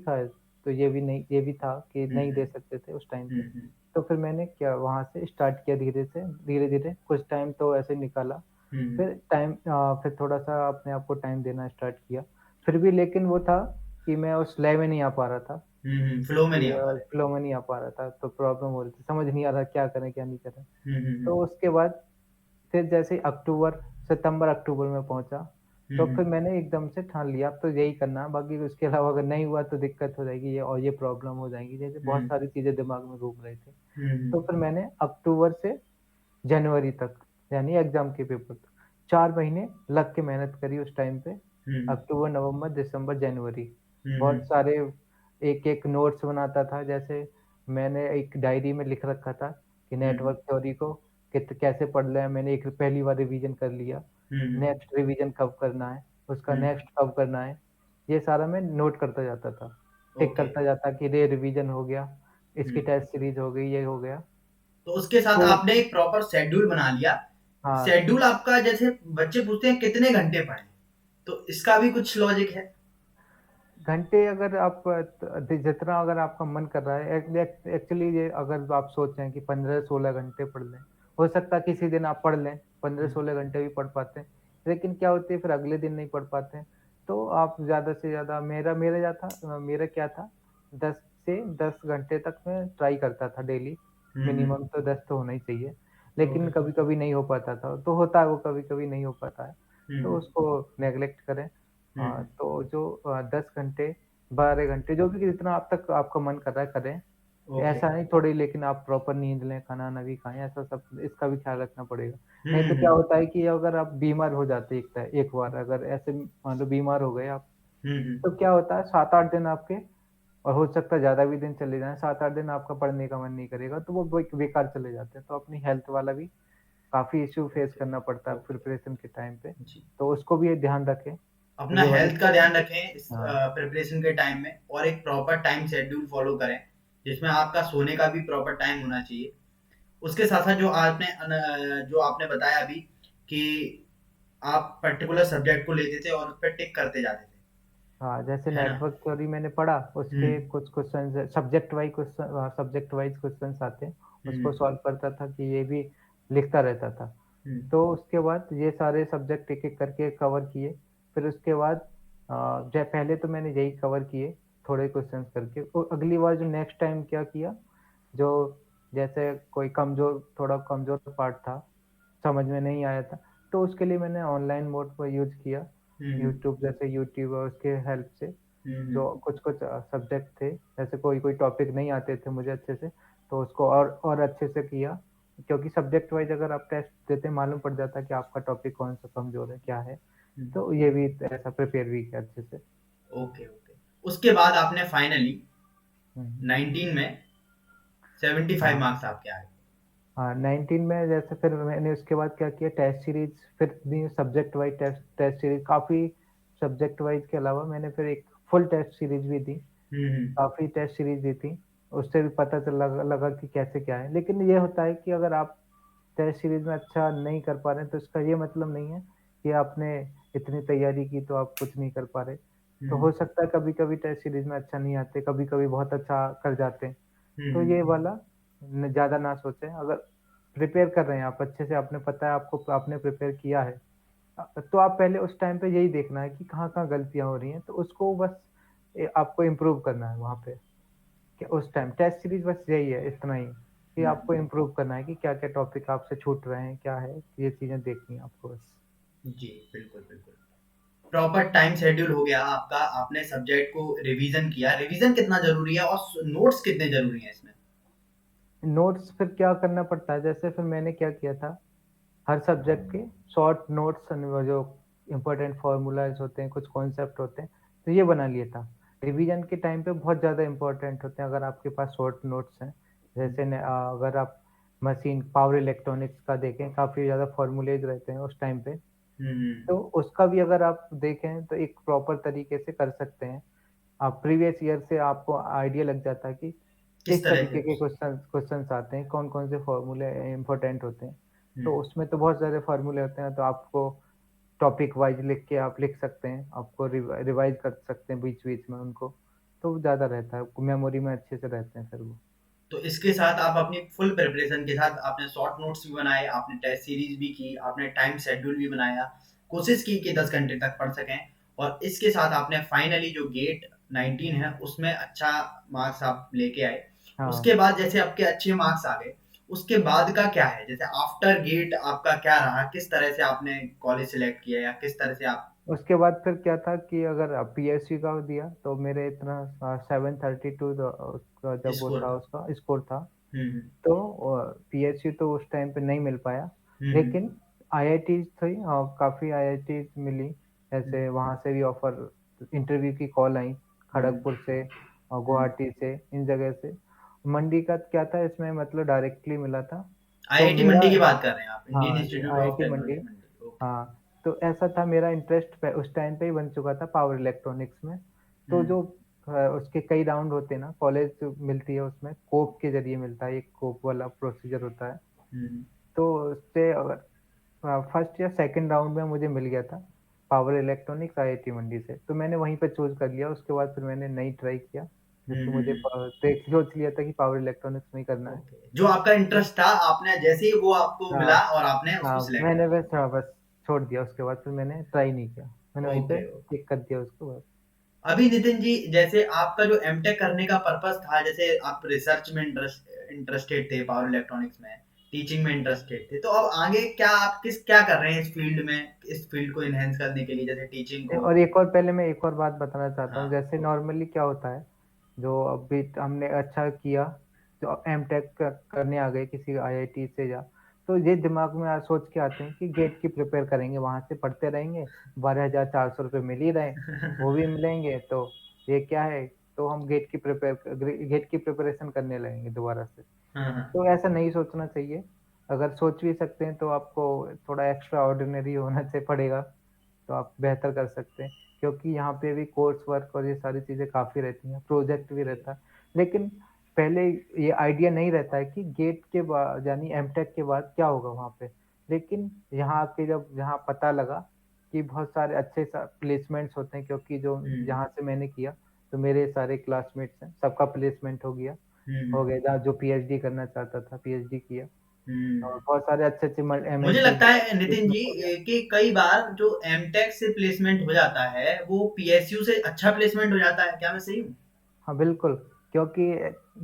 था कि
हम्म।
नहीं दे सकते थे उस टाइम पे।
हम्म।
तो फिर मैंने क्या वहाँ से स्टार्ट किया धीरे-धीरे कुछ टाइम तो ऐसे निकाला।
हम्म।
फिर थोड़ा-सा अपने आप को टाइम देना स्टार्ट किया। फिर भी लेकिन वो था कि मैं उस लय में नहीं आ पा रहा था
फ्लो में नहीं
कि
आ पा रहे।
फ्लो में नहीं आ पा रहा था, तो प्रॉब्लम हो रही थी। समझ नहीं आ रहा क्या करें, क्या नहीं करें?
हम्म।
तो उसके बाद फिर जैसे सितंबर-अक्टूबर में पहुँचा, तो फिर
हम्म।
मैंने एकदम से ठान लिया अब तो यही करना है, बाकी उसके अलावा अगर नहीं हुआ तो दिक्कत हो जाएगी ये प्रॉब्लम हो जाएगी। जैसे बहुत
हम्म।
सारी चीज़ें दिमाग में घूम रही थी।
हम्म।
तो फिर मैंने अक्टूबर से जनवरी तक यानी एग्ज़ाम के पेपर तक, 4 महीने लग के मेहनत करी उस टाइम पे।
हम्म
अक्टूबर, नवंबर, दिसंबर, जनवरी। बहुत
हम्म
सारे एक-एक नोट्स बनाता था। जैसे मैंने एक डायरी में लिख रखा था कि
हम्म
नेटवर्क थ्योरी को कैसे पढ़ना है। मैंने एक पहली बार रिवीजन कर लिया।
हम्म
नेक्स्ट रिवीजन कब करना है, उसका
हम्म
नेक्स्ट कब करना है, ये सारा मैं नोट करता जाता था। टिक
ओके।
करता जाता कि ये रिवीजन हो गया, इसकी
हम्म
टेस्ट सीरीज़ हो गई, ये हो गया।
तो उसके साथ
तो
आपने एक प्रॉपर शेड्यूल बना लिया।
हाँ,
शेड्यूल आपका, जैसे बच्चे पूछते हैं कितने घंटे पढ़ें, तो इसका भी कुछ लॉजिक है?
घंटे अगर आप जितना अगर आपका मन कर रहा है एक्चुअली ये अगर आप सोच रहे हैं कि 15-16 घंटे पढ़ लें, हो सकता है किसी दिन आप पढ़ लें,
हम्म
15-16 घंटे भी पढ़ पाते हैं। लेकिन क्या होती है फिर अगले दिन नहीं पढ़ पाते हैं। तो आप ज़्यादा से ज़्यादा मेरा क्या था 10 से 10 घंटे तक मैं ट्राई करता था डेली,
हम्म
मिनिमम तो 10 तो होना ही चाहिए। लेकिन
ओके।
कभी-कभी नहीं हो पाता था, तो होता है वो कभी-कभी नहीं हो पाता है, तो
हम्म
उसको नेग्लेक्ट करें।
हम्म
तो जो 10 घंटे, 12 घंटे जो भी जितना आप तक आपका मन कर रहा है करें।
ओके।
ऐसा नहीं थोड़ी लेकिन आप प्रॉपर नींद लें, खाना-वाना भी खाएँ, ऐसा सब इसका भी ख़्याल रखना पड़ेगा। नहीं तो क्या
हम्म
होता है कि अगर आप बीमार हो जाते हैं एक बार अगर ऐसे मान लो बीमार हो गए आप,
हम्म
तो क्या होता है 7-8 दिन आपके और हो सकता है ज़्यादा भी दिन चले जाएँ, 7-8 दिन आपका पढ़ने का मन नहीं करेगा, तो वो बेकार चले जाते हैं। तो अपनी हेल्थ वाला भी काफ़ी इश्यू फेस
ओके
करना पड़ता है
ओके
प्रिपरेशन के टाइम पे,
जी।
तो उसको भी ध्यान रखें। तो
अपना
ये वाली
हेल्थ का
चीज़ें
ध्यान रखें इस
हाँ,
प्रिपरेशन के टाइम में, और एक प्रॉपर टाइम शेड्यूल फॉलो करें जिसमें आपका सोने का भी प्रॉपर टाइम होना चाहिए। उसके साथ साथ जो आपने बताया अभी कि आप पर्टिकुलर सब्जेक्ट को लेते थे और उस पर टिक करते जाते
हाँ, जैसे
थे, है ना?
नेटवर्क थ्योरी मैंने पढ़ा,
हम्म
उसके कुछ क्वेश्चन्स सब्जेक्ट वाइज़ क्वेश्चन्स आते हैं, उसको
हम्म
सॉल्व करता था कि ये भी लिखता रहता था।
हम्म
तो उसके बाद ये सारे सब्जेक्ट एक-एक करके कवर किए, फिर उसके बाद ज पहले तो मैंने यही कवर किए, थोड़े क्वेश्चन्स करके, और अगली बार जो नेक्स्ट टाइम क्या किया, जो जैसे कोई थोड़ा कमज़ोर पार्ट था, समझ में नहीं आया था, तो उसके लिए मैंने ऑनलाइन मोड का यूज़ किया।
हम्म
यूट्यूब और उसके हेल्प से
हम्म
जो कुछ-कुछ सब्जेक्ट थे, जैसे कोई-कोई टॉपिक नहीं आते थे मुझे अच्छे से, तो उसको और अच्छे से किया। क्योंकि सब्जेक्ट वाइज़ अगर आप टेस्ट देते हैं, मालूम पड़ जाता है कि आपका टॉपिक कौन-सा कमज़ोर है, क्या है।
हम्म
तो ये भी ऐसा प्रिपेयर भी किया अच्छे से।
Okay okay. उसके बाद आपने फाइनली
हुँ।
19 में 75
हाँ।
मार्क्स आपके आए।
हाँ, 19 में जैसे फिर मैंने उसके बाद क्या किया टेस्ट सीरीज़ फिर दी subject wise test test series काफ़ी सब्जेक्ट वाइज़ के अलावा मैंने फिर एक फुल टेस्ट सीरीज़ भी दी।
हम्म
काफ़ी टेस्ट सीरीज़ दी थी। उससे भी पता लगा लगा कि कैसे क्या है। लेकिन ये होता है कि अगर आप टेस्ट सीरीज़ में अच्छा नहीं कर पा रहे हैं, तो इसका ये मतलब नहीं है कि आपने इतनी तैयारी की तो आप कुछ नहीं कर पा रहे। तो
हम्म
हो सकता है कभी-कभी टेस्ट सीरीज़ में अच्छा नहीं आते, कभी-कभी बहुत अच्छा कर जाते हैं। तो
हम्म
ये वाला ज़्यादा ना सोचें। अगर प्रिपेयर कर रहे हैं आप अच्छे से, आपने पता है आपको आपने प्रिपेयर किया है। तो आप पहले उस टाइम पे यही देखना है कि कहाँ-कहाँ गलतियाँ हो रही हैं, तो उसको बस आपको इम्प्रूव करना है वहाँ पे। कि उस टाइम टेस्ट सीरीज़ बस यही है, इतना ही, कि आपको
हम्म
इम्प्रूव करना है कि क्या-क्या टॉपिक आपसे छूट रहे हैं, क्या है, ये चीज़ें देखनी है आपको बस।
जी, बिल्कुल बिल्कुल। प्रॉपर टाइम शेड्यूल हो गया आपका, आपने सब्जेक्ट को रिवीजन किया। रिवीजन कितना जरूरी है और नोट्स कितने जरूरी हैं इसमें?
नोट्स फिर क्या करना पड़ता है, जैसे फिर मैंने क्या किया था, हर सब्जेक्ट के शॉर्ट नोट्स वो जो इम्पोर्टेंट फ़ॉर्मूलाज़ होते हैं, कुछ कॉन्सेप्ट होते हैं, तो ये बना लिया था। रिवीजन के टाइम पे बहुत ज़्यादा इम्पोर्टेंट होते हैं अगर आपके पास शॉर्ट नोट्स हैं। जैसे अगर आप मशीन पावर इलेक्ट्रॉनिक्स का देखें, काफ़ी ज़्यादा फ़ॉर्मूलेज़ रहते हैं उस टाइम पे।
हम्म
तो उसका भी अगर आप देखें तो एक प्रॉपर तरीके से कर सकते हैं। आप प्रीवियस ईयर से आपको आइडिया लग जाता है कि
किस
किस
तरह से?
तरीके के क्वेश्चन्स आते हैं, कौन-कौन से फ़ॉर्मूले इम्पोर्टेंट होते हैं। तो
हम्म
उसमें तो बहुत सारे फ़ॉर्मूले होते हैं, तो आपको टॉपिक वाइज़ लिख के आप लिख सकते हैं। आपको रिवाइज़ कर सकते हैं बीच-बीच में उनको, तो ज़्यादा रहता है, मेमोरी में अच्छे से रहते हैं फिर वो।
तो इसके साथ आप अपनी फुल प्रिपरेशन के साथ आपने शॉर्ट नोट्स भी बनाए, आपने टेस्ट सीरीज भी की, आपने टाइम शेड्यूल भी बनाया, कोशिश की कि 10 घंटे तक पढ़ सकें, और इसके साथ आपने फाइनली जो गेट 19 है उसमें अच्छा मार्क्स आप लेके आए।
हाँ।
उसके बाद जैसे आपके अच्छे मार्क्स आ गए, उसके बाद का क्या है? जैसे आफ्टर गेट आपका क्या रहा? किस तरह से आपने कॉलेज सेलेक्ट किया या किस तरह से आप
उसके बाद फिर क्या था कि अगर पीएसयू का दिया तो मेरे इतना 732 उसका जब वो
स्कोर
था
था?
उसका स्कोर था।
हम्म
तो पीएसयू तो उस टाइम पे नहीं मिल पाया।
हम्म
लेकिन आईआईटीज़ थी और काफ़ी आईआईटीज़ मिली,
हुँ,
जैसे वहाँ से भी ऑफ़र इंटरव्यू की कॉल आई,
हुँ,
खड़गपुर से और
हुँ।
गुवाहाटी से, इन जगह से। मंडी का क्या था इसमें मतलब डायरेक्टली मिला था, तो
आईआईटी
मेरा
मंडी की बात कर रहे हैं आप, इंडियन
हाँ जी,
institute of
IIT Mandi.
Technology Mandi, okay.
हाँ, तो ऐसा था मेरा इंटरेस्ट उस टाइम पे ही बन चुका था पावर इलेक्ट्रॉनिक्स में। तो
हुँ,
जो उसके कई राउंड होते हैं ना, कॉलेज जो मिलती है उसमें कोप के ज़रिए मिलता है, एक कोप वाला प्रोसीजर होता है।
हुँ,
तो उससे अगर फर्स्ट या सेकंड राउंड में मुझे मिल गया था, पावर इलेक्ट्रॉनिक्स आईआईटी मंडी से, तो मैंने वहीं पे चूज़ कर लिया। उसके बाद फिर मैंने नहीं ट्राई किया,
हुँ,
क्योंकि
हुँ,
मुझे
हुँ,
देख सोच लिया था कि पावर इलेक्ट्रॉनिक्स में ही करना है।
ओके। जो आपका
तो
इंटरेस्ट था, आपने जैसे ही वो आपको
हाँ,
मिला और आपने
हाँ,
उसको सिलेक्ट कर
मैंने
लिया।
बस छोड़ दिया। उसके बाद फिर मैंने ट्राई नहीं किया। मैंने वहीं पे
ओके, ओके।
टिक कर दिया उसको बस।
अभी नितिन जी, जैसे आपका जो एमटेक करने का पर्पस था, जैसे आप रिसर्च में इंटरेस्टेड थे, पावर इलेक्ट्रॉनिक्स में, टीचिंग में इंटरेस्टेड थे, तो अब आगे क्या कर रहे हैं इस फील्ड में, इस फील्ड को इनहेंस करने के लिए, जैसे टीचिंग को?
और एक और पहले मैं एक और बात बताना चाहता हूँ,
हाँ,
जैसे नॉर्मली क्या होता है, जो अभी हमने अच्छा किया, जो एमटेक करने आ गए किसी आईआईटी से या, तो ये दिमाग में सोच के आते हैं कि गेट की प्रिपेयर करेंगे, वहाँ से पढ़ते रहेंगे, 12,400 रुपये मिल ही रहे, वो भी मिलेंगे, तो ये क्या है, तो हम गेट की प्रिपरेशन करने लगेंगे दोबारा से।
हाँ, हाँ।
तो ऐसा नहीं सोचना चाहिए। अगर सोच भी सकते हैं तो आपको थोड़ा एक्स्ट्रा ऑर्डिनरी होना चाहिए पड़ेगा, तो आप बेहतर कर सकते हैं। क्योंकि यहाँ पे भी कोर्स वर्क और ये सारी चीज़ें काफ़ी रहती हैं, प्रोजेक्ट भी
ओके।
रहता है। लेकिन पहले ये आइडिया नहीं रहता है कि गेट के बाद यानी एमटेक के बाद क्या होगा वहाँ पे। लेकिन यहाँ आके जब यहाँ पता लगा कि बहुत सारे अच्छे प्लेसमेंट्स होते हैं, क्योंकि जो
हुँ,
यहाँ से मैंने किया, तो मेरे सारे क्लासमेट्स हैं, सबका प्लेसमेंट हो गया।
हुँ,
हो
हुँ,
गया जहाँ जो पीएचडी करना चाहता था, पीएचडी किया और
हुँ।
बहुत सारे अच्छे-अच्छे
मुझे
एमएनसीज़
लगता
में
है नितिन जी
प्लेसमेंट हो गया।
कि कई बार जो एमटेक से प्लेसमेंट हो जाता है, वो पीएसयू से अच्छा प्लेसमेंट हो जाता है। क्या मैं सही हूँ?
हाँ, बिल्कुल, क्योंकि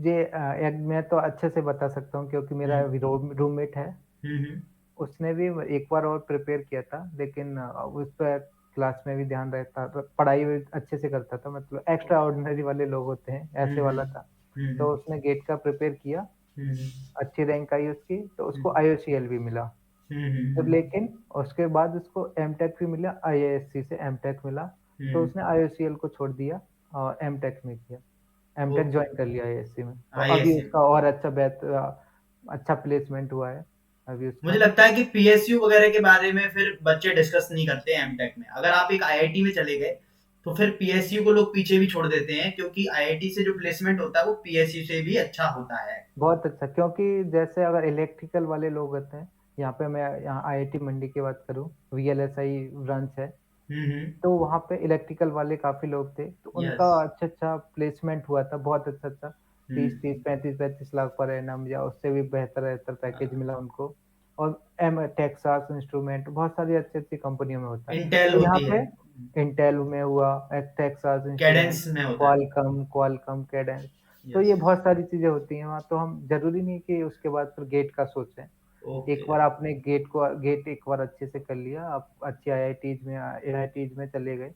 ये एक मैं तो अच्छे से बता सकता हूँ, क्योंकि मेरा
हुँ,
अभी रूममेट है,
हुँ, हुँ।
उसने भी एक बार और प्रिपेयर किया था, लेकिन उस पे क्लास में भी ध्यान रहता था, पढ़ाई भी अच्छे से करता था, मतलब एक्स्ट्रा
ओके।
ऑर्डिनरी वाले लोग होते हैं,
हुँ,
ऐसे
हुँ।
वाला था।
हुँ, हुँ।
तो उसने गेट का प्रिपेयर किया,
हुँ, हुँ।
अच्छी रैंक आई उसकी, तो
हुँ।
उसको आईओसीएल भी मिला।
हुँ, हुँ,
तो
हुँ।
लेकिन उसके बाद उसको एमटेक भी मिला, आईआईएससी से एमटेक मिला, तो
हुँ।
उसने आईओसीएल को छोड़ दिया और एमटेक में किया। एमटेक
ओके,
जॉइन कर लिया आईआईएससी में और अभी
आईएससी में।
उसका और अच्छा प्लेसमेंट हुआ है अभी
मुझे
उसका।
लगता है कि पीएसयू वगैरह के बारे में फिर बच्चे डिस्कस नहीं करते हैं एमटेक में। अगर आप एक आईआईटी में चले गए, तो फिर पीएसयू को लोग पीछे भी छोड़ देते हैं, क्योंकि आईआईटी से जो प्लेसमेंट होता है, वो पीएसयू से भी अच्छा होता है।
बहुत अच्छा, क्योंकि जैसे अगर इलेक्ट्रिकल वाले लोग होते हैं, यहाँ पे मैं यहाँ आईआईटी मंडी की बात करूँ, वीएलएसआई ब्रांच है,
हुँ, हुँ।
तो वहाँ पे इलेक्ट्रिकल वाले काफ़ी लोग थे, तो उनका
यस।
अच्छा-अच्छा प्लेसमेंट हुआ था, बहुत अच्छा-अच्छा,
हुँ।
30-30, 35-35 लाख पर एनम या उससे भी बेहतर-बेहतर पैकेज
हाँ।
मिला उनको। और टेक्सास इंस्ट्रूमेंट, बहुत सारी अच्छी-अच्छी कंपनियों में होता है।
इंटेल
तो यहाँ
होती है।
पे इंटेल में हुआ, टेक्सास इंस्ट्रूमेंट,
कैडेंस में होता है।
क्वालकॉम, कैडेंस, तो
यस।
ये बहुत सारी चीज़ें होती हैं वहाँ, तो हम ज़रूरी नहीं कि उसके बाद फिर गेट का सोचें। एक
ओके।
बार आपने गेट एक बार अच्छे से कर लिया, आप अच्छी आईआईटीज़ में चले गए,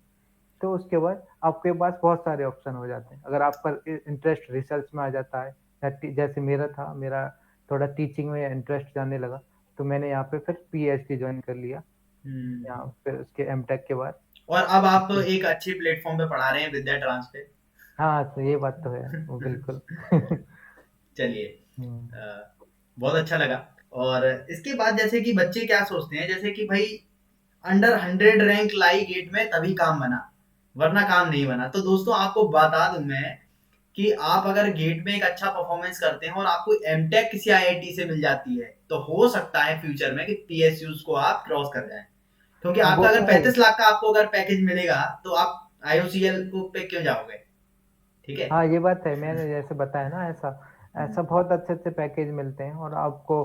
तो उसके बाद आपके पास बहुत सारे ऑप्शन हो जाते हैं। अगर आपका इंटरेस्ट रिसर्च में आ जाता है या जैसे मेरा था, मेरा थोड़ा टीचिंग में इंटरेस्ट जाने लगा, तो मैंने यहाँ पे फिर पीएचडी जॉइन कर लिया,
हुँ।
यहाँ फिर उसके एमटेक के बाद।
और अब आप
अच्छे
एक अच्छे प्लेटफ़ॉर्म पे पढ़ा रहे हैं, विद्या ट्रांस पे।
हाँ, तो ये बात तो है, वो बिल्कुल।
चलिए,
हुँ,
बहुत अच्छा लगा। और इसके बाद जैसे कि बच्चे क्या सोचते हैं, जैसे कि भाई अंडर 100 रैंक लाई गेट में तभी काम बना, वरना काम नहीं बना। तो दोस्तों, आपको बता दूं मैं कि आप अगर गेट में एक अच्छा परफॉर्मेंस करते हैं और आपको एमटेक किसी आईआईटी से मिल जाती है, तो हो सकता है फ्यूचर में कि पीएसयूज को आप क्रॉस कर जाएं। क्योंकि
हाँ,
आपका
वो
अगर
तो है ही।
35 लाख का आपको अगर पैकेज मिलेगा, तो आप आईओसीएल को पे क्यों जाओगे? ठीक है।
हाँ, ये बात है, मैंने जैसे बताया ना, ऐसा
हम्म,
ऐसा बहुत अच्छे-अच्छे पैकेज मिलते हैं और आपको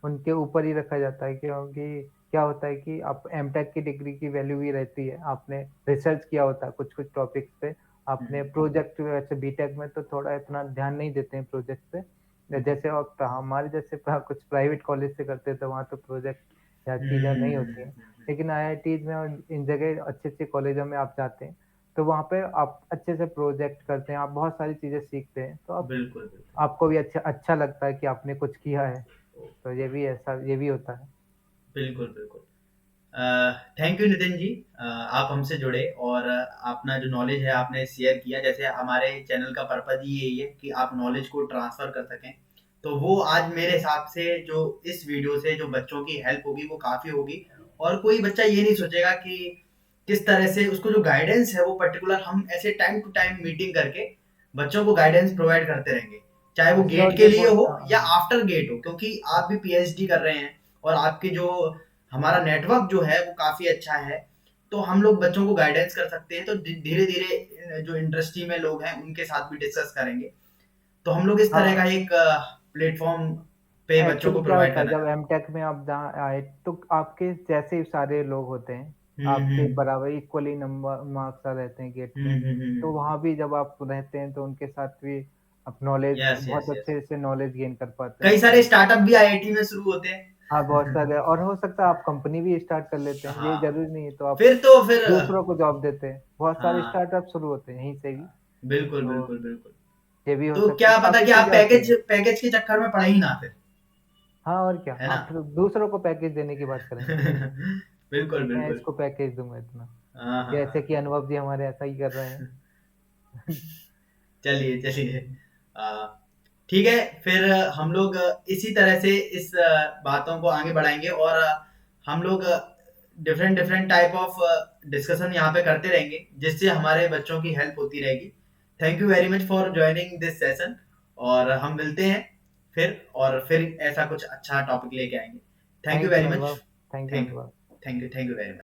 उनके ऊपर ही रखा जाता है, क्योंकि क्या होता है कि आप एमटेक की डिग्री की वैल्यू भी रहती है। आपने रिसर्च किया होता है कुछ-कुछ टॉपिक्स पे, आपने
हम्म,
प्रोजेक्ट, वैसे बीटेक में तो थोड़ा इतना ध्यान नहीं देते हैं प्रोजेक्ट पे।
हम्म,
जैसे आप हमारे जैसे कुछ प्राइवेट कॉलेज से करते हैं, तो वहाँ तो प्रोजेक्ट या चीज़ें नहीं होती हैं।
हम्म।
लेकिन आईआईटीज़ में और इन जगह अच्छे-अच्छे कॉलेजों में आप जाते हैं, तो वहाँ पे आप अच्छे से प्रोजेक्ट करते हैं, आप बहुत सारी चीज़ें सीखते हैं, तो
बिल्कुल, बिल्कुल।
आपको भी अच्छा अच्छा लगता है कि आपने कुछ किया है,
ओ,
तो ये भी होता है।
बिल्कुल, बिल्कुल। Thank you Nitin ji. आप हमसे जुड़े और अपना जो नॉलेज है आपने शेयर किया। जैसे हमारे चैनल का पर्पज ही यही है कि आप नॉलेज को ट्रांसफर कर सकें। तो वो आज मेरे हिसाब से जो इस वीडियो से जो बच्चों की हेल्प होगी वो काफ़ी होगी। और कोई बच्चा ये नहीं सोचेगा कि किस तरह से उसको जो गाइडेंस है वो पर्टिकुलर हम ऐसे टाइम टू टाइम मीटिंग करके बच्चों को गाइडेंस प्रोवाइड करते रहेंगे, चाहे वो
हाँ
गेट
श्योर,
के
ये
लिए
बहुत
हो या आफ्टर गेट हो, क्योंकि आप भी पीएचडी कर रहे हैं और आपकी जो हमारा नेटवर्क जो है वो काफ़ी अच्छा है। तो हम लोग बच्चों को गाइडेंस कर सकते हैं। तो धीरे धीरे जो इंडस्ट्री में लोग हैं उनके साथ भी डिस्कस करेंगे। तो हम लोग इस तरह का
हाँ।
एक प्लेटफॉर्म पे बच्चों
एक्चुअली
को
क्या
प्रोवाइड
होता है,
करना
जब
चाहते
एमटेक में आप जहाँ आए तो आपके जैसे ही सारे लोग होते हैं,
हैं।
आपके बराबर इक्वली नंबर मार्क्स रहते हैं गेट में। तो
हम्म।
वहाँ भी जब आप रहते हैं तो उनके साथ भी आप नॉलेज
यस यस
बहुत
यस।
अच्छे से नॉलेज गेन कर पाते
कई
हैं।
सारे स्टार्टअप भी आईआईटी में शुरू होते
हाँ, बहुत
हैं।
सारे, और हो सकता है आप कंपनी भी स्टार्ट कर लेते हैं, ये
हाँ,
ज़रूरी नहीं है तो आप
फिर
दूसरों को जॉब देते हैं। बहुत सारे
हाँ,
स्टार्टअप शुरू होते हैं यहीं से भी,
बिल्कुल,
तो
बिल्कुल, बिल्कुल।
ये भी हो
तो
सकता है,
क्या पता
काफ़ी
कि आप
चीज़ें आती
पैकेज
हैं।
पैकेज के चक्कर में पड़े ही ना फिर,
हाँ, और क्या,
है ना?
आप फिर दूसरों को पैकेज देने की बात करेंगे
बिल्कुल,
कि मैं
बिल्कुल।
इसको पैकेज दूँगा इतना।
हाँ, हाँ,
जैसे
हाँ।
कि अनुभव जी हमारे ऐसा ही कर रहे हैं।
चलिए, चलिए। अ, ठीक है, फिर हम लोग इसी तरह से इस बातों को आगे बढ़ाएँगे और हम लोग different different type of discussion यहाँ पे करते रहेंगे, जिससे हमारे बच्चों की हेल्प होती रहेगी। Thank you very much for joining this session. और हम मिलते हैं फिर, और फिर ऐसा कुछ अच्छा टॉपिक लेके आएँगे। Thank you
thank you
very much.
अनुभव, थैंक यू
थैंक
अनुभव।
Thank you very much.